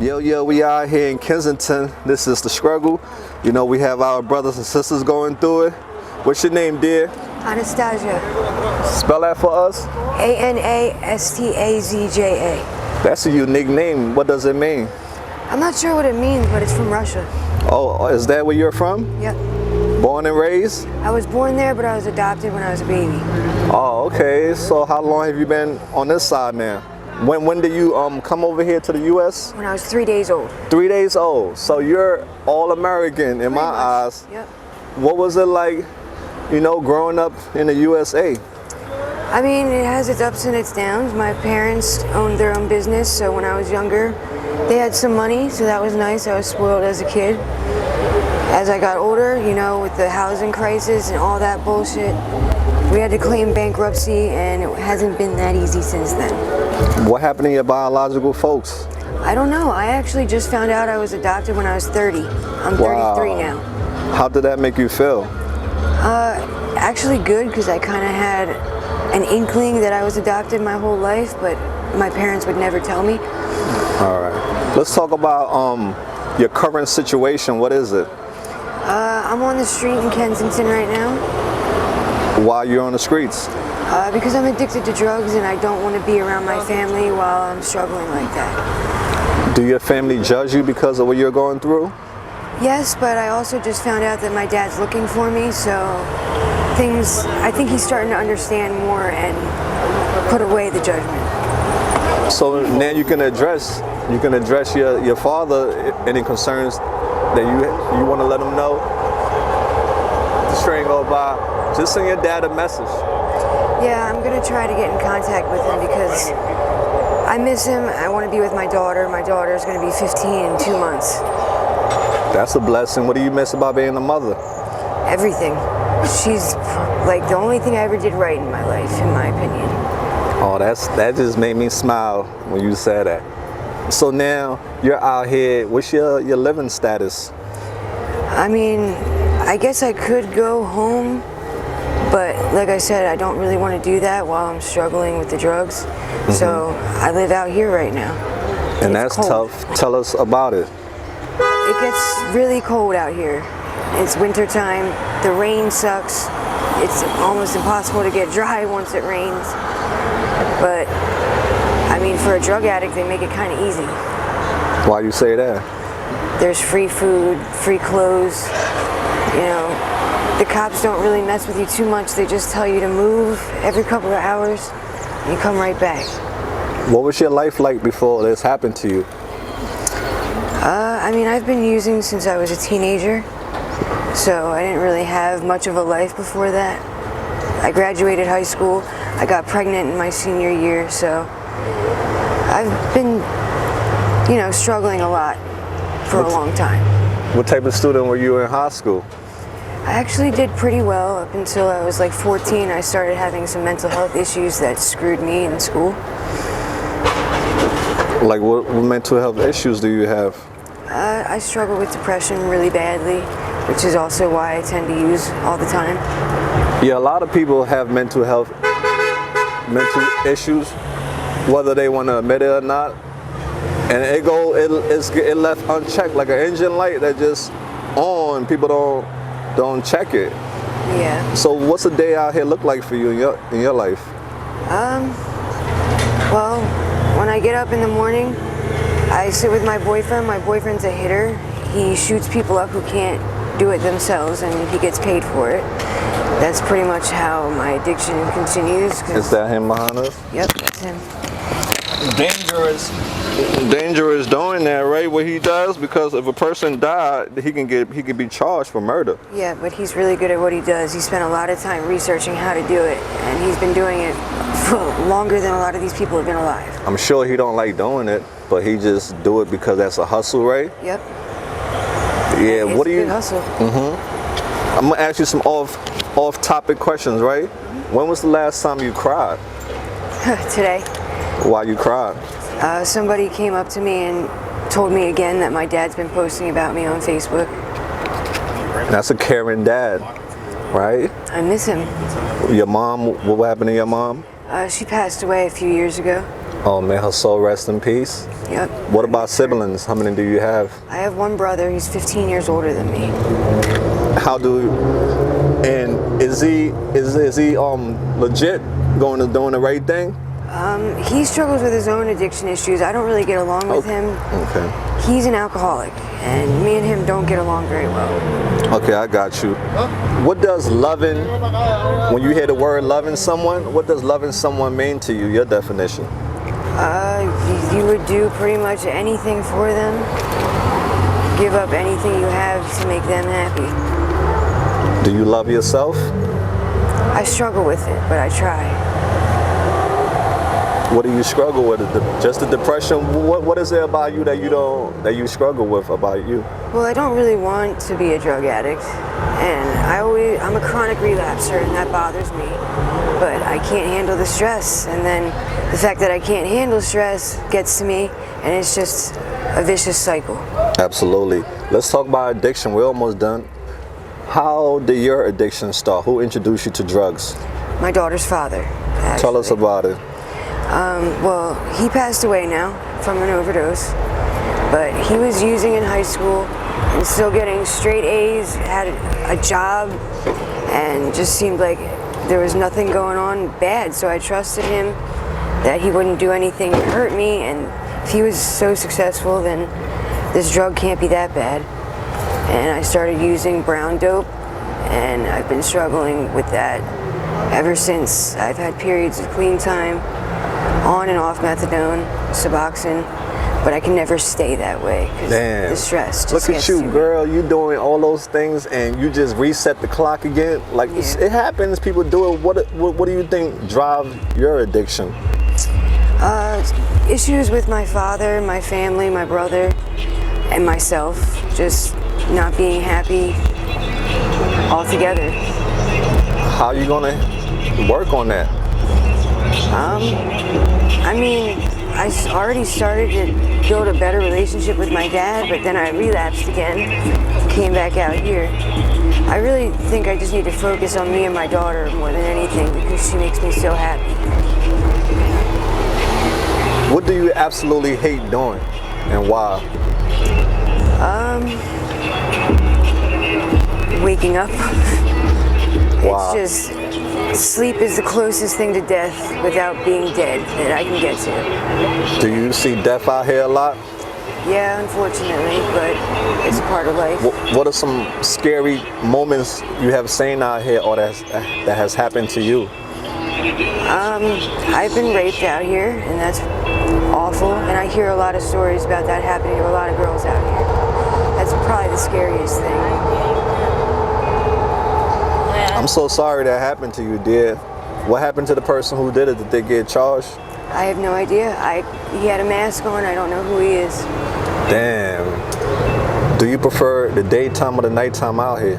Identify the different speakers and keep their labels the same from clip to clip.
Speaker 1: Yo, we out here in Kensington. This is the struggle. You know, we have our brothers and sisters going through it. What's your name, dear?
Speaker 2: Anastasia.
Speaker 1: Spell that for us.
Speaker 2: Anastazja.
Speaker 1: That's a unique name. What does it mean?
Speaker 2: I'm not sure what it means, but it's from Russia.
Speaker 1: Oh, is that where you're from?
Speaker 2: Yep.
Speaker 1: Born and raised?
Speaker 2: I was born there, but I was adopted when I was a baby.
Speaker 1: Oh, okay. So how long have you been on this side now? When did you come over here to the U.S.?
Speaker 2: When I was 3 days old.
Speaker 1: 3 days old. So you're all American in my eyes.
Speaker 2: Yep.
Speaker 1: What was it like, you know, growing up in the USA?
Speaker 2: I mean, it has its ups and its downs. My parents owned their own business, so when I was younger, they had some money, so that was nice. I was spoiled as a kid. As I got older, you know, with the housing crisis and all that bullshit, we had to claim bankruptcy, and it hasn't been that easy since then.
Speaker 1: What happened to your biological folks?
Speaker 2: I don't know. I actually just found out I was adopted when I was 30. I'm 33 now.
Speaker 1: How did that make you feel?
Speaker 2: Actually good, because I kind of had an inkling that I was adopted my whole life, but my parents would never tell me.
Speaker 1: All right. Let's talk about your current situation. What is it?
Speaker 2: I'm on the street in Kensington right now.
Speaker 1: Why you're on the streets?
Speaker 2: Because I'm addicted to drugs and I don't want to be around my family while I'm struggling like that.
Speaker 1: Do your family judge you because of what you're going through?
Speaker 2: Yes, but I also just found out that my dad's looking for me, so I think he's starting to understand more and put away the judgment.
Speaker 1: So now you can address your father any concerns that you want to let him know. The train go by. Just send your dad a message.
Speaker 2: Yeah, I'm gonna try to get in contact with him because I miss him. I want to be with my daughter. My daughter is gonna be 15 in 2 months.
Speaker 1: That's a blessing. What do you miss about being a mother?
Speaker 2: Everything. She's like the only thing I ever did right in my life, in my opinion.
Speaker 1: Oh, that just made me smile when you said that. So now you're out here. What's your living status?
Speaker 2: I mean, I guess I could go home, but like I said, I don't really want to do that while I'm struggling with the drugs. Mm-hmm. So I live out here right now.
Speaker 1: And that's tough. Tell us about it.
Speaker 2: It gets really cold out here. It's winter time. The rain sucks. It's almost impossible to get dry once it rains. But I mean, for a drug addict, they make it kind of easy.
Speaker 1: Why you say that?
Speaker 2: There's free food, free clothes. You know, the cops don't really mess with you too much. They just tell you to move every couple of hours, and you come right back.
Speaker 1: What was your life like before this happened to you?
Speaker 2: I mean, I've been using since I was a teenager, so I didn't really have much of a life before that. I graduated high school. I got pregnant in my senior year, so I've been, you know, struggling a lot for a long time.
Speaker 1: What type of student were you in high school?
Speaker 2: I actually did pretty well up until I was like 14. I started having some mental health issues that screwed me in school.
Speaker 1: Like what mental health issues do you have?
Speaker 2: I struggle with depression really badly, which is also why I tend to use all the time.
Speaker 1: Yeah, a lot of people have mental issues, whether they want to admit it or not. And it left unchecked like an engine light that just on. People don't check it.
Speaker 2: Yeah.
Speaker 1: So what's a day out here look like for you in your life?
Speaker 2: Well, when I get up in the morning, I sit with my boyfriend. My boyfriend's a hitter. He shoots people up who can't do it themselves, and he gets paid for it. That's pretty much how my addiction continues.
Speaker 1: Is that him behind us?
Speaker 2: Yep, that's him.
Speaker 1: Dangerous doing that, right? What he does, because if a person died, he can be charged for murder.
Speaker 2: Yeah, but he's really good at what he does. He spent a lot of time researching how to do it, and he's been doing it for longer than a lot of these people have been alive.
Speaker 1: I'm sure he don't like doing it, but he just do it because that's a hustle, right?
Speaker 2: Yep.
Speaker 1: Yeah.
Speaker 2: It's
Speaker 1: What do you?
Speaker 2: a good hustle.
Speaker 1: Mm-hmm. I'm gonna ask you some off-topic questions, right? Mm-hmm. When was the last time you cried?
Speaker 2: Today.
Speaker 1: Why you cried?
Speaker 2: Somebody came up to me and told me again that my dad's been posting about me on Facebook.
Speaker 1: That's a caring dad, right?
Speaker 2: I miss him.
Speaker 1: Your mom, what happened to your mom?
Speaker 2: She passed away a few years ago.
Speaker 1: Oh, may her soul rest in peace.
Speaker 2: Yep.
Speaker 1: What about siblings? How many do you have?
Speaker 2: I have one brother. He's 15 years older than me.
Speaker 1: How do? And is he legit going to doing the right thing?
Speaker 2: He struggles with his own addiction issues. I don't really get along with him.
Speaker 1: Okay.
Speaker 2: He's an alcoholic, and me and him don't get along very well.
Speaker 1: Okay, I got you. What does loving, when you hear the word loving someone, what does loving someone mean to you, your definition?
Speaker 2: You would do pretty much anything for them. Give up anything you have to make them happy.
Speaker 1: Do you love yourself?
Speaker 2: I struggle with it, but I try.
Speaker 1: What do you struggle with? Just the depression? What is it about you that you struggle with about you?
Speaker 2: Well, I don't really want to be a drug addict, and I'm a chronic relapser, and that bothers me. But I can't handle the stress, and then the fact that I can't handle stress gets to me, and it's just a vicious cycle.
Speaker 1: Absolutely. Let's talk about addiction. We're almost done. How did your addiction start? Who introduced you to drugs?
Speaker 2: My daughter's father, actually.
Speaker 1: Tell us about it.
Speaker 2: Well, he passed away now from an overdose, but he was using in high school and still getting straight A's, had a job, and just seemed like there was nothing going on bad. So I trusted him that he wouldn't do anything to hurt me, and if he was so successful, then this drug can't be that bad. And I started using brown dope, and I've been struggling with that ever since. I've had periods of clean time, on and off methadone, Suboxone, but I can never stay that way because the stress just
Speaker 1: Look at you, girl. You doing all those things and you just reset the clock again. Like it happens. People do it. What do you think drives your addiction?
Speaker 2: Issues with my father, my family, my brother, and myself. Just not being happy altogether.
Speaker 1: How are you gonna work on that?
Speaker 2: I mean, I already started to build a better relationship with my dad, but then I relapsed again, came back out here. I really think I just need to focus on me and my daughter more than anything because she makes me so happy.
Speaker 1: What do you absolutely hate doing and why?
Speaker 2: Waking up.
Speaker 1: Wow.
Speaker 2: It's just, sleep is the closest thing to death without being dead that I can get to.
Speaker 1: Do you see death out here a lot?
Speaker 2: Yeah, unfortunately, but it's a part of life.
Speaker 1: What are some scary moments you have seen out here or that has happened to you?
Speaker 2: I've been raped out here, and that's awful, and I hear a lot of stories about that happening to a lot of girls out here. That's probably the scariest thing.
Speaker 1: I'm so sorry that happened to you, dear. What happened to the person who did it? Did they get charged?
Speaker 2: I have no idea. He had a mask on. I don't know who he is.
Speaker 1: Damn. Do you prefer the daytime or the nighttime out here?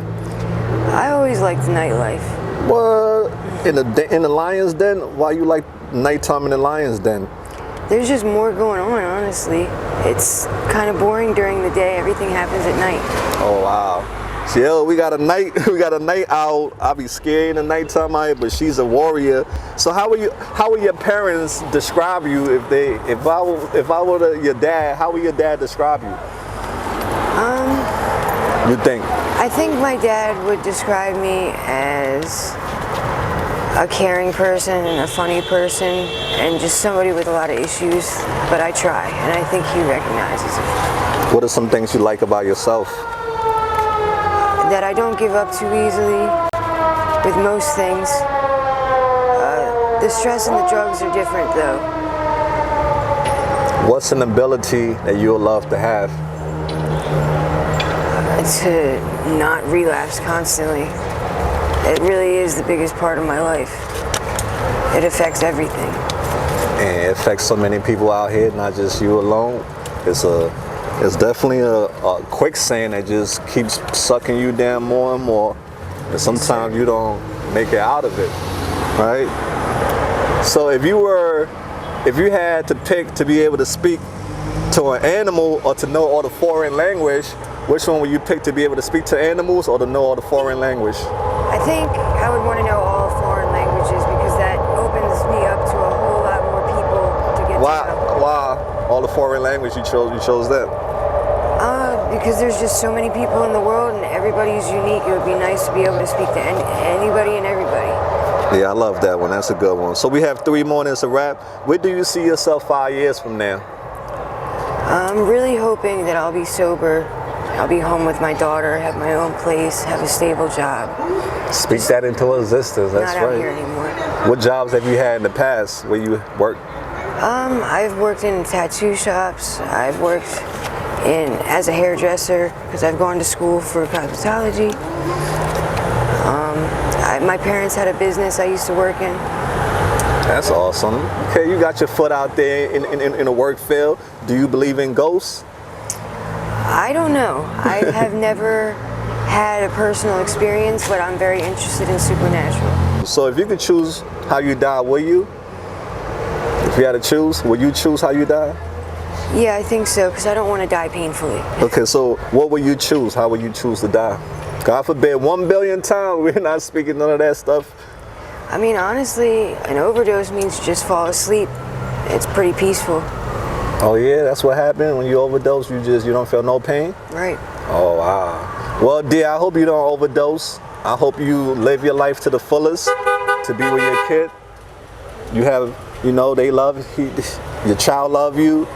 Speaker 2: I always liked the nightlife.
Speaker 1: What? In the Lion's Den? Why you like nighttime in the Lion's Den?
Speaker 2: There's just more going on, honestly. It's kind of boring during the day. Everything happens at night.
Speaker 1: Oh wow. Yo, we got a night owl. I'll be scared in the nighttime out here, but she's a warrior. So how would your parents describe you if I were your dad? How would your dad describe you? You think?
Speaker 2: I think my dad would describe me as a caring person and a funny person and just somebody with a lot of issues, but I try, and I think he recognizes it.
Speaker 1: What are some things you like about yourself?
Speaker 2: That I don't give up too easily with most things. The stress and the drugs are different though.
Speaker 1: What's an ability that you'll love to have?
Speaker 2: To not relapse constantly. It really is the biggest part of my life. It affects everything.
Speaker 1: And it affects so many people out here, not just you alone. It's definitely a quicksand that just keeps sucking you down more and more. And sometimes you don't make it out of it, right? So if you had to pick to be able to speak to an animal or to know all the foreign language, which one would you pick to be able to speak to animals or to know all the foreign language?
Speaker 2: I think I would want to know all foreign languages because that opens me up to a whole lot more people to get to know.
Speaker 1: all the foreign language you chose that?
Speaker 2: Because there's just so many people in the world and everybody's unique. It would be nice to be able to speak to anybody and everybody.
Speaker 1: Yeah, I love that one. That's a good one. So we have 3 more minutes to wrap. Where do you see yourself 5 years from now?
Speaker 2: I'm really hoping that I'll be sober. I'll be home with my daughter, have my own place, have a stable job.
Speaker 1: Speak that into existence. That's
Speaker 2: not out
Speaker 1: right.
Speaker 2: here anymore.
Speaker 1: What jobs have you had in the past where you worked?
Speaker 2: I've worked in tattoo shops. I've worked as a hairdresser because I've gone to school for cosmetology. My parents had a business I used to work in.
Speaker 1: That's awesome. Okay, you got your foot out there in the work field. Do you believe in ghosts?
Speaker 2: I don't know. I have never had a personal experience, but I'm very interested in supernatural.
Speaker 1: So if you could choose how you die, will you? If you had to choose, will you choose how you die?
Speaker 2: Yeah, I think so, because I don't want to die painfully.
Speaker 1: Okay, so what will you choose? How will you choose to die? God forbid, 1 billion times, we're not speaking none of that stuff.
Speaker 2: I mean, honestly, an overdose means you just fall asleep. It's pretty peaceful.
Speaker 1: Oh yeah, that's what happened when you overdose. You don't feel no pain.
Speaker 2: Right.
Speaker 1: Oh wow. Well, dear, I hope you don't overdose. I hope you live your life to the fullest, to be with your kid. You have, they love your child, love you,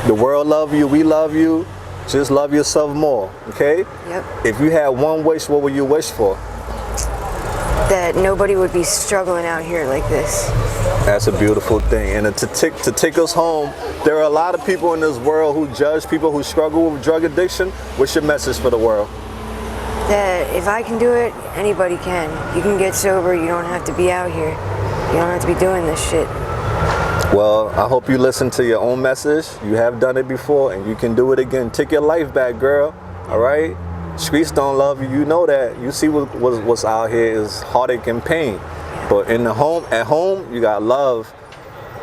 Speaker 1: the world love you, we love you. Just love yourself more, okay?
Speaker 2: Yep.
Speaker 1: If you had one wish, what would you wish for?
Speaker 2: That nobody would be struggling out here like this.
Speaker 1: That's a beautiful thing. And to take us home, there are a lot of people in this world who judge people who struggle with drug addiction. What's your message for the world?
Speaker 2: That if I can do it, anybody can. You can get sober, you don't have to be out here. You don't have to be doing this shit.
Speaker 1: Well, I hope you listen to your own message. You have done it before and you can do it again. Take your life back, girl. All right? Streets don't love you. You know that. You see what's out here is heartache and pain. But at home, you got love.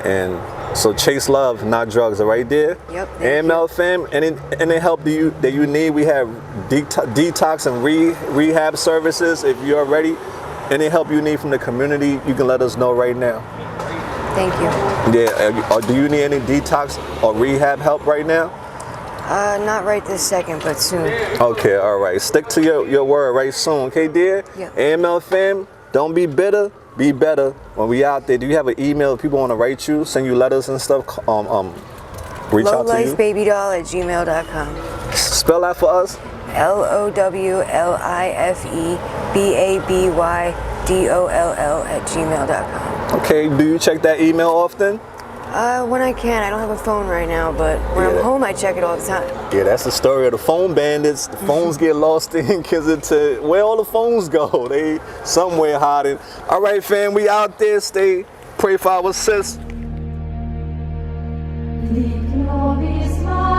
Speaker 1: And so chase love, not drugs. All right, dear?
Speaker 2: Yep.
Speaker 1: AML Fam, any help that you need, we have detox and rehab services. If you're ready, any help you need from the community, you can let us know right now.
Speaker 2: Thank you.
Speaker 1: Yeah, or do you need any detox or rehab help right now?
Speaker 2: Not right this second, but soon.
Speaker 1: Okay, all right. Stick to your word right soon, okay, dear?
Speaker 2: Yeah.
Speaker 1: AML Fam, don't be bitter, be better. When we out there, do you have an email if people want to write you, send you letters and stuff, reach out to you?
Speaker 2: lowlifebabydoll@gmail.com.
Speaker 1: Spell that for us.
Speaker 2: LOWLIFEBABYDOLL@gmail.com.
Speaker 1: Okay, do you check that email often?
Speaker 2: When I can. I don't have a phone right now, but when I'm home, I check it all the time.
Speaker 1: Yeah, that's the story of the phone bandits. The phones get lost in Kensington. Where all the phones go? They somewhere hiding. All right, fam, we out there. Pray for our sis.
Speaker 3: The glory is mine.